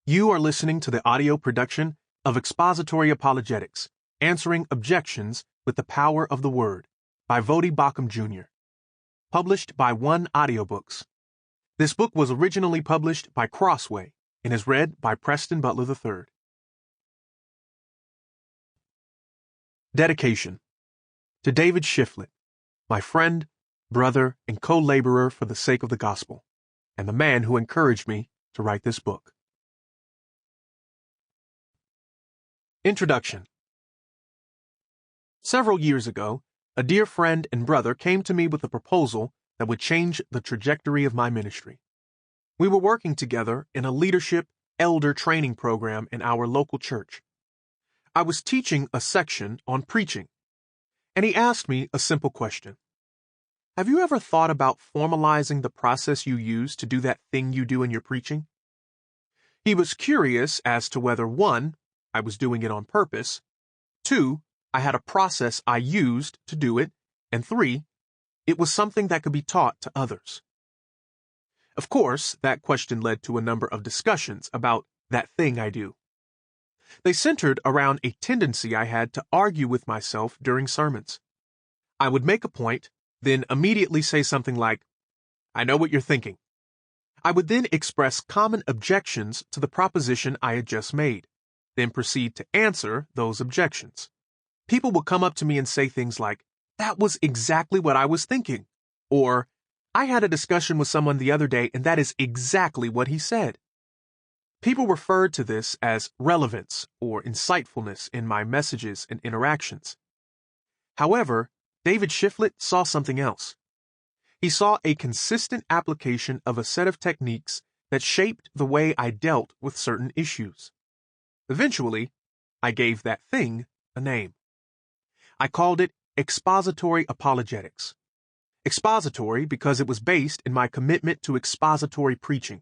You are listening to the audio production of Expository Apologetics, Answering Objections with the Power of the Word, by Voddie Baucham, Jr., published by Audiobooks. This book was originally published by Crossway and is read by Preston, Butler III. Dedication. To David Shiflett, my friend, brother, and co-laborer for the sake of the gospel, and the man who encouraged me to write this book. Introduction. Several years ago, a dear friend and brother came to me with a proposal that would change the trajectory of my ministry. We were working together in a leadership elder training program in our local church. I was teaching a section on preaching, and he asked me a simple question. Have you ever thought about formalizing the process you use to do that thing you do in your preaching? He was curious as to whether 1, I was doing it on purpose, 2, I had a process I used to do it, and 3, it was something that could be taught to others. Of course, that question led to a number of discussions about that thing I do. They centered around a tendency I had to argue with myself during sermons. I would make a point, then immediately say something like, "I know what you're thinking." I would then express common objections to the proposition I had just made, then proceed to answer those objections. People would come up to me and say things like, "That was exactly what I was thinking," or "I had a discussion with someone the other day and that is exactly what he said." People referred to this as relevance or insightfulness in my messages and interactions. However, David Shiflett saw something else. He saw a consistent application of a set of techniques that shaped the way I dealt with certain issues. Eventually, I gave that thing a name. I called it Expository Apologetics. Expository because it was based in my commitment to expository preaching.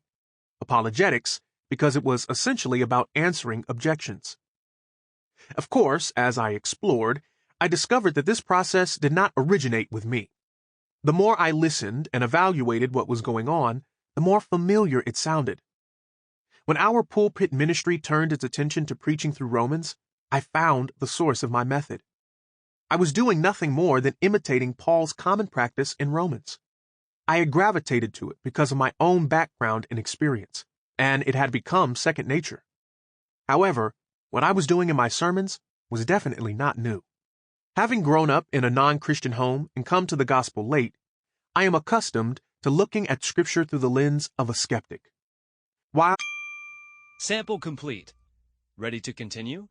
Apologetics because it was essentially about answering objections. Of course, as I explored, I discovered that this process did not originate with me. The more I listened and evaluated what was going on, the more familiar it sounded. When our pulpit ministry turned its attention to preaching through Romans, I found the source of my method. I was doing nothing more than imitating Paul's common practice in Romans. I had gravitated to it because of my own background and experience, and it had become second nature. However, what I was doing in my sermons was definitely not new. Having grown up in a non-Christian home and come to the gospel late, I am accustomed to looking at Scripture through the lens of a skeptic. While Sample complete. Ready to continue?